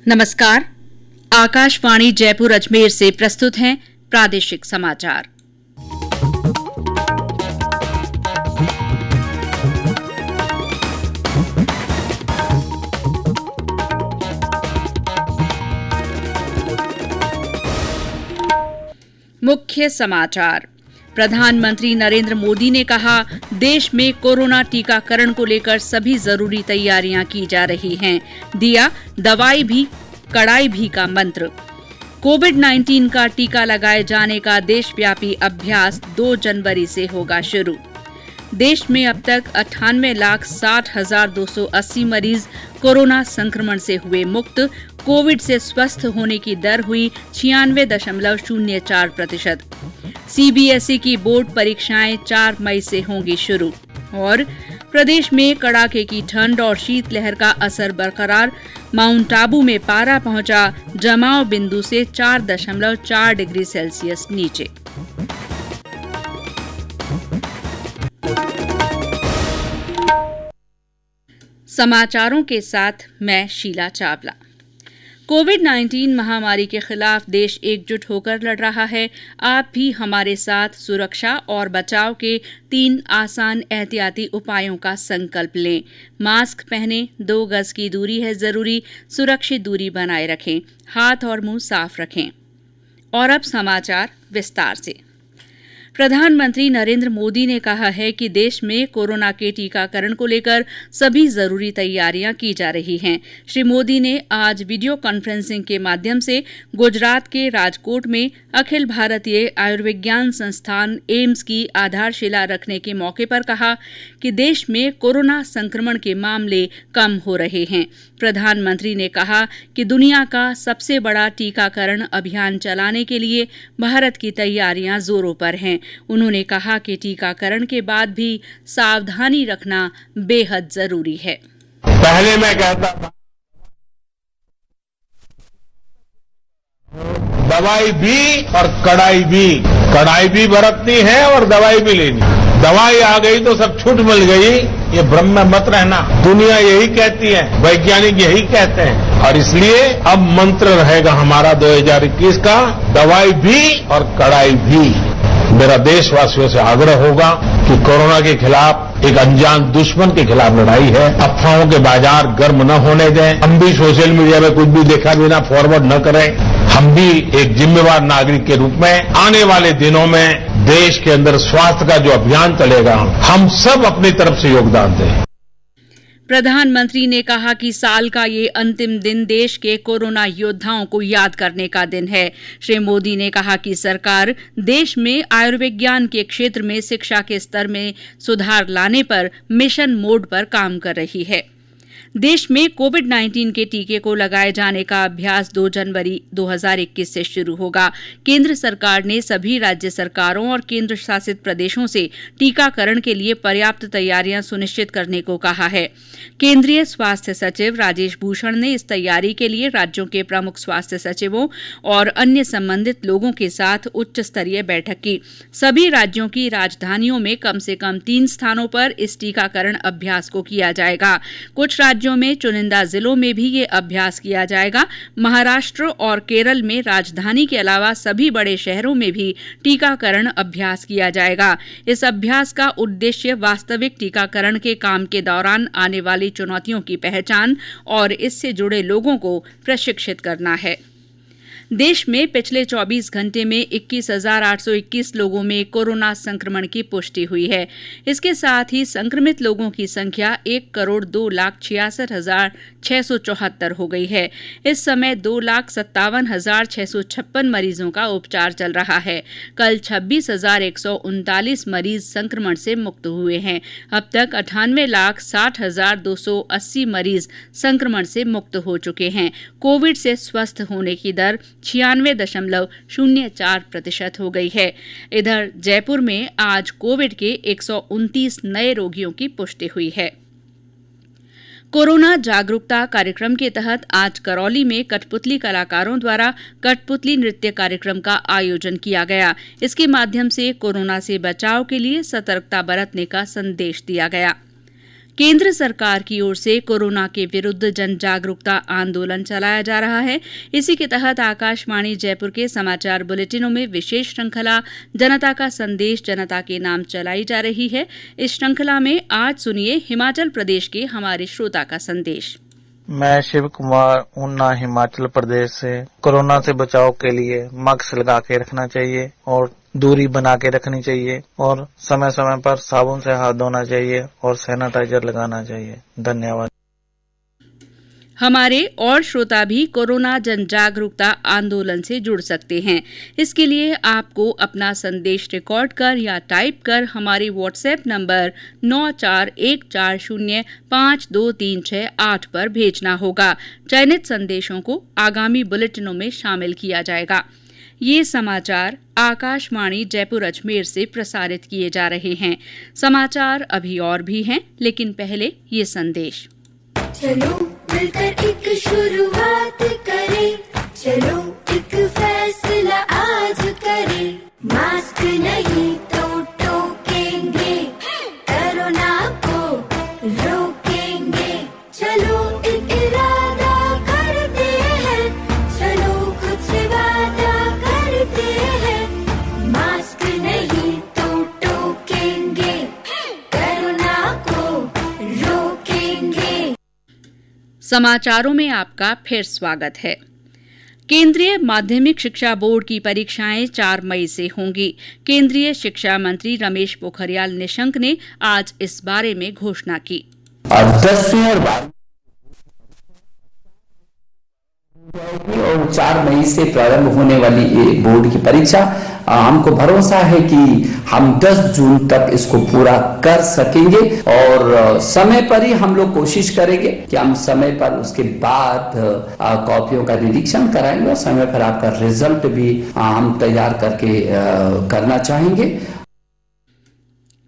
नमस्कार। आकाशवाणी जयपुर अजमेर से प्रस्तुत हैं प्रादेशिक समाचार। मुख्य समाचार। प्रधानमंत्री नरेंद्र मोदी ने कहा, देश में कोरोना टीकाकरण को लेकर सभी जरूरी तैयारियां की जा रही हैं। दिया दवाई भी कड़ाई भी का मंत्र। कोविड-19 का टीका लगाए जाने का देशव्यापी अभ्यास 2 जनवरी से होगा शुरू। देश में अब तक 98,60,280 मरीज कोरोना संक्रमण से हुए मुक्त। कोविड से स्वस्थ होने की दर हुई 96.04%। सीबीएसई की बोर्ड परीक्षाएं 4 मई से होंगी शुरू। और प्रदेश में कड़ाके की ठंड और शीतलहर का असर बरकरार। माउंट आबू में पारा पहुंचा जमाव बिंदु से 4.4 डिग्री सेल्सियस नीचे। समाचारों के साथ मैं शीला चावला। कोविड-19 महामारी के खिलाफ देश एकजुट होकर लड़ रहा है। आप भी हमारे साथ सुरक्षा और बचाव के 3 आसान एहतियाती उपायों का संकल्प लें। मास्क पहनें, 2 गज की दूरी है जरूरी, सुरक्षित दूरी बनाए रखें, हाथ और मुंह साफ रखें। और अब समाचार विस्तार से। प्रधानमंत्री नरेंद्र मोदी ने कहा है कि देश में कोरोना के टीकाकरण को लेकर सभी जरूरी तैयारियां की जा रही हैं। श्री मोदी ने आज वीडियो कॉन्फ्रेंसिंग के माध्यम से गुजरात के राजकोट में अखिल भारतीय आयुर्विज्ञान संस्थान एम्स की आधारशिला रखने के मौके पर कहा कि देश में कोरोना संक्रमण के मामले कम हो रहे हैं। प्रधानमंत्री ने कहा कि दुनिया का सबसे बड़ा टीकाकरण अभियान चलाने के लिए भारत की तैयारियां जोरों पर हैं। उन्होंने कहा कि टीकाकरण के बाद भी सावधानी रखना बेहद जरूरी है। पहले मैं कहता था दवाई भी और कड़ाई भी बरतनी है और दवाई भी लेनी। दवाई आ गई तो सब छूट मिल गई, ये भ्रम में मत रहना। दुनिया यही कहती है, वैज्ञानिक यही कहते हैं, और इसलिए अब मंत्र रहेगा हमारा 2021 का, दवाई भी और कड़ाई भी। मेरा देशवासियों से आग्रह होगा कि कोरोना के खिलाफ एक अनजान दुश्मन के खिलाफ लड़ाई है। अफवाहों के बाजार गर्म न होने दें। हम भी सोशल मीडिया में कुछ भी देखा बिना फॉरवर्ड न करें। हम भी एक जिम्मेवार नागरिक के रूप में आने वाले दिनों में देश के अंदर स्वास्थ्य का जो अभियान चलेगा, हम सब अपनी तरफ से योगदान दें। प्रधानमंत्री ने कहा कि साल का ये अंतिम दिन देश के कोरोना योद्धाओं को याद करने का दिन है। श्री मोदी ने कहा कि सरकार देश में आयुर्विज्ञान के क्षेत्र में शिक्षा के स्तर में सुधार लाने पर मिशन मोड पर काम कर रही है। देश में कोविड-19 के टीके को लगाए जाने का अभ्यास 2 जनवरी 2021 से शुरू होगा। केंद्र सरकार ने सभी राज्य सरकारों और केंद्र शासित प्रदेशों से टीकाकरण के लिए पर्याप्त तैयारियां सुनिश्चित करने को कहा है। केंद्रीय स्वास्थ्य सचिव राजेश भूषण ने इस तैयारी के लिए राज्यों के प्रमुख स्वास्थ्य सचिवों और अन्य संबंधित लोगों के साथ उच्च स्तरीय बैठक की। सभी राज्यों की राजधानियों में कम से कम 3 स्थानों पर इस टीकाकरण अभ्यास को किया जाएगा। कुछ राज्यों में चुनिंदा जिलों में भी ये अभ्यास किया जाएगा। महाराष्ट्र और केरल में राजधानी के अलावा सभी बड़े शहरों में भी टीकाकरण अभ्यास किया जाएगा। इस अभ्यास का उद्देश्य वास्तविक टीकाकरण के काम के दौरान आने वाली चुनौतियों की पहचान और इससे जुड़े लोगों को प्रशिक्षित करना है। देश में पिछले 24 घंटे में 21,821 लोगों में कोरोना संक्रमण की पुष्टि हुई है। इसके साथ ही संक्रमित लोगों की संख्या 1,66,674 हो गई है। इस समय 2,57,656 मरीजों का उपचार चल रहा है। कल 26,139 मरीज संक्रमण से मुक्त हुए हैं। अब तक 98,60,280 मरीज संक्रमण से मुक्त हो चुके हैं। कोविड से स्वस्थ होने की दर 96.04% हो गई है। इधर जयपुर में आज कोविड के 129 नए रोगियों की पुष्टि हुई है। कोरोना जागरूकता कार्यक्रम के तहत आज करौली में कठपुतली कलाकारों द्वारा कठपुतली नृत्य कार्यक्रम का आयोजन किया गया। इसके माध्यम से कोरोना से बचाव के लिए सतर्कता बरतने का संदेश दिया गया। केंद्र सरकार की ओर से कोरोना के विरुद्ध जन जागरूकता आंदोलन चलाया जा रहा है। इसी के तहत आकाशवाणी जयपुर के समाचार बुलेटिनों में विशेष श्रृंखला जनता का संदेश जनता के नाम चलाई जा रही है। इस श्रृंखला में आज सुनिए हिमाचल प्रदेश के हमारे श्रोता का संदेश। मैं शिव कुमार ऊना हिमाचल प्रदेश से। कोरोना से बचाव के लिए मास्क लगा के रखना चाहिए और दूरी बना के रखनी चाहिए और समय समय पर साबुन से हाथ धोना चाहिए और सैनिटाइजर लगाना चाहिए। धन्यवाद। हमारे और श्रोता भी कोरोना जन जागरूकता आंदोलन से जुड़ सकते हैं। इसके लिए आपको अपना संदेश रिकॉर्ड कर या टाइप कर हमारे व्हाट्सएप नंबर 9414052368 पर भेजना होगा। चयनित संदेशों को आगामी बुलेटिनों में शामिल किया जाएगा। ये समाचार आकाशवाणी जयपुर अजमेर से प्रसारित किए जा रहे हैं। समाचार अभी और भी हैं, लेकिन पहले ये संदेश। चलो मिलकर एक शुरुआत करें, चलो एक फैसला आज करें, मास्क नहीं तो टोकेंगे, कोरोना को रोकेंगे, चलो एक इरादा करते हैं, चलो कुछ वादा करते हैं, मास्क नहीं तो टोकेंगे, कोरोना को रोकेंगे। समाचारों में आपका फिर स्वागत है। केंद्रीय माध्यमिक शिक्षा बोर्ड की परीक्षाएं 4 मई से होंगी। केंद्रीय शिक्षा मंत्री रमेश पोखरियाल निशंक ने आज इस बारे में घोषणा की। 10वीं और 12वीं और 4 मई से प्रारंभ होने वाली ये बोर्ड की परीक्षा, हमको भरोसा है कि हम 10 जून तक इसको पूरा कर सकेंगे और समय पर ही हम लोग कोशिश करेंगे कि हम समय पर उसके बाद कॉपियों का निरीक्षण कराएंगे और समय पर आपका रिजल्ट भी हम तैयार करके करना चाहेंगे।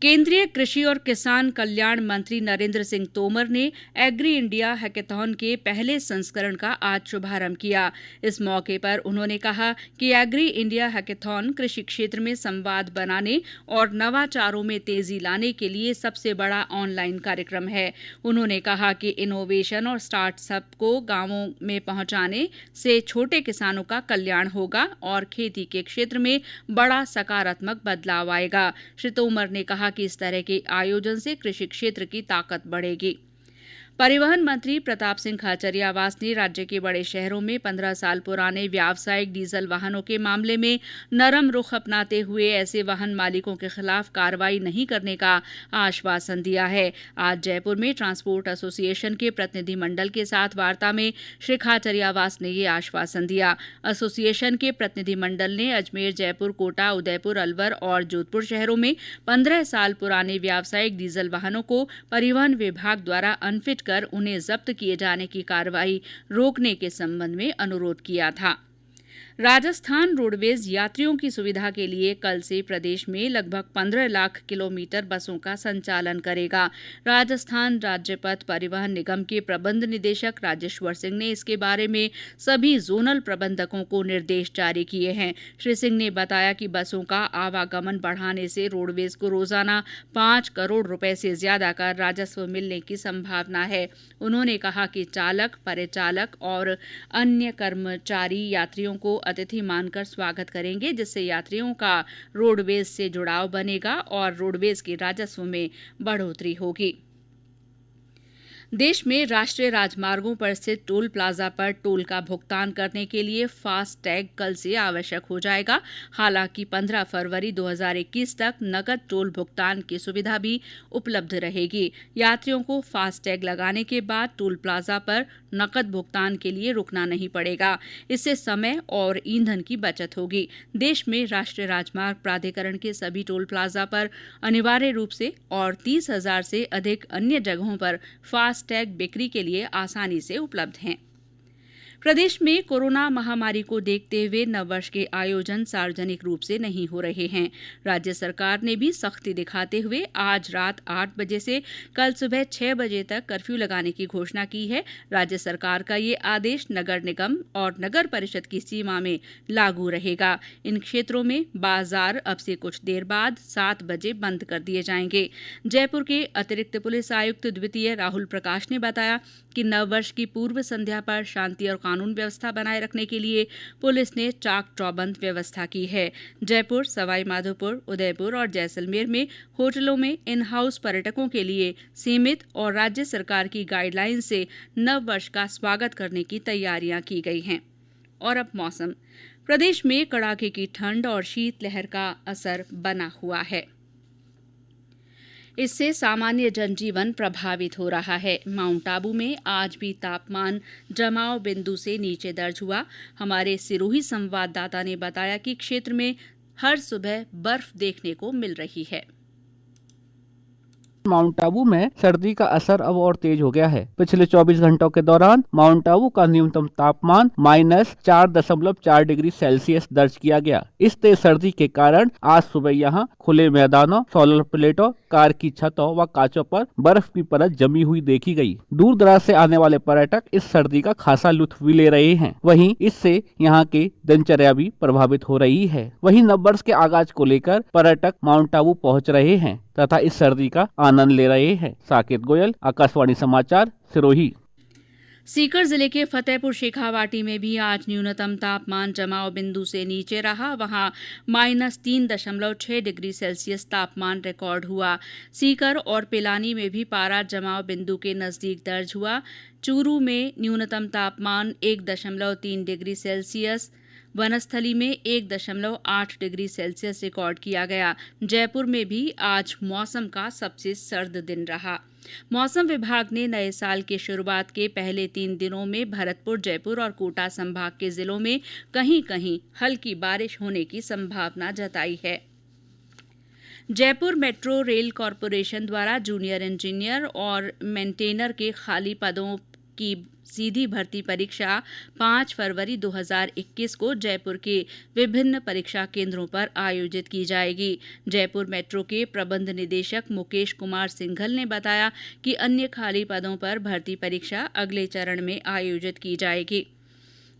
केंद्रीय कृषि और किसान कल्याण मंत्री नरेंद्र सिंह तोमर ने एग्री इंडिया हैकेथॉन के पहले संस्करण का आज शुभारंभ किया। इस मौके पर उन्होंने कहा कि एग्री इंडिया हैकेथॉन कृषि क्षेत्र में संवाद बनाने और नवाचारों में तेजी लाने के लिए सबसे बड़ा ऑनलाइन कार्यक्रम है। उन्होंने कहा कि इनोवेशन और स्टार्टअप को गांवों में पहुंचाने से छोटे किसानों का कल्याण होगा और खेती के क्षेत्र में बड़ा सकारात्मक बदलाव आएगा। श्री तोमर ने कहा कि इस तरह के आयोजन से कृषि क्षेत्र की ताकत बढ़ेगी। परिवहन मंत्री प्रताप सिंह खाचरियावास ने राज्य के बड़े शहरों में 15 साल पुराने व्यावसायिक डीजल वाहनों के मामले में नरम रुख अपनाते हुए ऐसे वाहन मालिकों के खिलाफ कार्रवाई नहीं करने का आश्वासन दिया है। आज जयपुर में ट्रांसपोर्ट एसोसिएशन के प्रतिनिधिमंडल के साथ वार्ता में श्री खाचरियावास ने ये आश्वासन दिया। एसोसिएशन के प्रतिनिधिमंडल ने अजमेर, जयपुर, कोटा, उदयपुर, अलवर और जोधपुर शहरों में 15 साल पुराने व्यावसायिक डीजल वाहनों को परिवहन विभाग द्वारा अनफिट कर उन्हें जब्त किए जाने की कार्रवाई रोकने के संबंध में अनुरोध किया था। राजस्थान रोडवेज यात्रियों की सुविधा के लिए कल से प्रदेश में लगभग 15 लाख किलोमीटर बसों का संचालन करेगा। राजस्थान राज्य पथ परिवहन निगम के प्रबंध निदेशक राजेश्वर सिंह ने इसके बारे में सभी जोनल प्रबंधकों को निर्देश जारी किए हैं। श्री सिंह ने बताया कि बसों का आवागमन बढ़ाने से रोडवेज को रोजाना 5 करोड़ रुपए से ज्यादा का राजस्व मिलने की संभावना है। उन्होंने कहा कि चालक, परिचालक और अन्य कर्मचारी यात्रियों को अतिथि मानकर स्वागत करेंगे, जिससे यात्रियों का रोडवेज से जुड़ाव बनेगा और रोडवेज के राजस्व में बढ़ोतरी होगी। देश में राष्ट्रीय राजमार्गों पर स्थित टोल प्लाजा पर टोल का भुगतान करने के लिए फास्ट टैग कल से आवश्यक हो जाएगा। हालांकि 15 फरवरी 2021 तक नकद टोल भुगतान की सुविधा भी उपलब्ध रहेगी। यात्रियों को फास्ट टैग लगाने के बाद टोल प्लाजा पर नकद भुगतान के लिए रुकना नहीं पड़ेगा। इससे समय और ईंधन की बचत होगी। देश में राष्ट्रीय राजमार्ग प्राधिकरण के सभी टोल प्लाजा पर अनिवार्य रूप से और 30,000 से अधिक अन्य जगहों पर फास्ट टैग बिक्री के लिए आसानी से उपलब्ध हैं। प्रदेश में कोरोना महामारी को देखते हुए नववर्ष के आयोजन सार्वजनिक रूप से नहीं हो रहे हैं। राज्य सरकार ने भी सख्ती दिखाते हुए आज रात 8 बजे से कल सुबह 6 बजे तक कर्फ्यू लगाने की घोषणा की है। राज्य सरकार का ये आदेश नगर निगम और नगर परिषद की सीमा में लागू रहेगा। इन क्षेत्रों में बाजार अब से कुछ देर बाद 7 बजे बंद कर दिए जाएंगे। जयपुर के अतिरिक्त पुलिस आयुक्त द्वितीय राहुल प्रकाश ने बताया कि नववर्ष की पूर्व संध्या पर शांति और कानून व्यवस्था बनाए रखने के लिए पुलिस ने चाक चौबंद व्यवस्था की है। जयपुर, सवाई माधोपुर, उदयपुर और जैसलमेर में होटलों में इन हाउस पर्यटकों के लिए सीमित और राज्य सरकार की गाइडलाइन से नववर्ष का स्वागत करने की तैयारियां की गई हैं। और अब मौसम। प्रदेश में कड़ाके की ठंड और शीतलहर का असर बना हुआ है। इससे सामान्य जनजीवन प्रभावित हो रहा है। माउंट आबू में आज भी तापमान जमाव बिंदु से नीचे दर्ज हुआ। हमारे सिरोही संवाददाता ने बताया कि क्षेत्र में हर सुबह बर्फ देखने को मिल रही है। माउंट आबू में सर्दी का असर अब और तेज हो गया है। पिछले 24 घंटों के दौरान माउंट आबू का न्यूनतम तापमान -4.4 डिग्री सेल्सियस दर्ज किया गया। इस तेज सर्दी के कारण आज सुबह यहां खुले मैदानों, सोलर प्लेटों, कार की छतों व कांचों पर बर्फ की परत जमी हुई देखी गई। दूर दराज से आने वाले पर्यटक इस सर्दी का खासा लुत्फ भी ले रहे हैं। वहीं इससे यहाँ की दिनचर्या भी प्रभावित हो रही है। वहीं नववर्ष के आगाज को लेकर पर्यटक माउंट आबू पहुँच रहे हैं तथा इस सर्दी का आनंद ले रहे हैं। साकेत गोयल, आकाशवाणी समाचार, सिरोही। सीकर जिले के फतेहपुर शेखावाटी में भी आज न्यूनतम तापमान जमाव बिंदु से नीचे रहा। वहां -3.6 डिग्री सेल्सियस तापमान रिकॉर्ड हुआ। सीकर और पिलानी में भी पारा जमाव बिंदु के नजदीक दर्ज हुआ। चूरू में न्यूनतम तापमान 1.3 डिग्री सेल्सियस, वनस्थली में 1.8 डिग्री सेल्सियस रिकॉर्ड किया गया। जयपुर में भी आज मौसम का सबसे सर्द दिन रहा। मौसम विभाग ने नए साल के शुरुआत के पहले 3 दिनों में भरतपुर, जयपुर और कोटा संभाग के जिलों में कहीं-कहीं हल्की बारिश होने की संभावना जताई है। जयपुर मेट्रो रेल कॉरपोरेशन द्वारा जूनियर इंजीनियर और मेंटेनर के खाली पदों की सीधी भर्ती परीक्षा 5 फरवरी 2021 को जयपुर के विभिन्न परीक्षा केंद्रों पर आयोजित की जाएगी। जयपुर मेट्रो के प्रबंध निदेशक मुकेश कुमार सिंघल ने बताया कि अन्य खाली पदों पर भर्ती परीक्षा अगले चरण में आयोजित की जाएगी।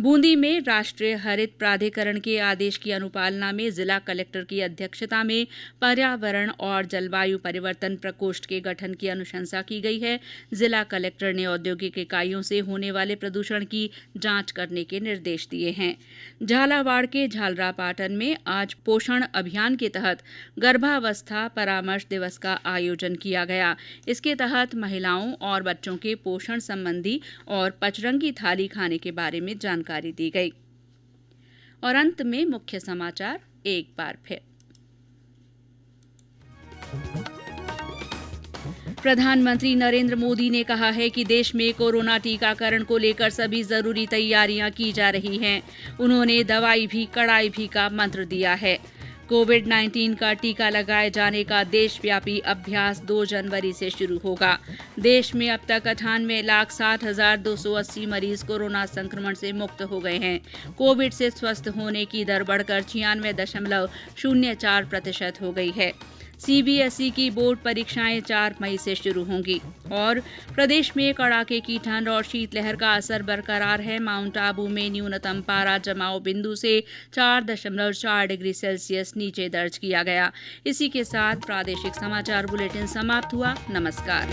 बूंदी में राष्ट्रीय हरित प्राधिकरण के आदेश की अनुपालना में जिला कलेक्टर की अध्यक्षता में पर्यावरण और जलवायु परिवर्तन प्रकोष्ठ के गठन की अनुशंसा की गई है। जिला कलेक्टर ने औद्योगिक इकाइयों से होने वाले प्रदूषण की जांच करने के निर्देश दिए हैं। झालावाड़ के झालरापाटन में आज पोषण अभियान के तहत गर्भावस्था परामर्श दिवस का आयोजन किया गया। इसके तहत महिलाओं और बच्चों के पोषण संबंधी और पचरंगी थाली खाने के बारे में जानकारी दी गई। और अंत में मुख्य समाचार एक बार फिर। प्रधानमंत्री नरेंद्र मोदी ने कहा है कि देश में कोरोना टीकाकरण को लेकर सभी जरूरी तैयारियां की जा रही हैं। उन्होंने दवाई भी कड़ाई भी का मंत्र दिया है। कोविड-19 का टीका लगाए जाने का देशव्यापी अभ्यास 2 जनवरी से शुरू होगा। देश में अब तक 98,60,280 मरीज कोरोना संक्रमण से मुक्त हो गए हैं। कोविड से स्वस्थ होने की दर बढ़कर 96.04% हो गई है। सीबीएसई की बोर्ड परीक्षाएं 4 मई से शुरू होंगी। और प्रदेश में कड़ाके की ठंड और शीतलहर का असर बरकरार है। माउंट आबू में न्यूनतम पारा जमाव बिंदु से 4.4 डिग्री सेल्सियस नीचे दर्ज किया गया। इसी के साथ प्रादेशिक समाचार बुलेटिन समाप्त हुआ। नमस्कार।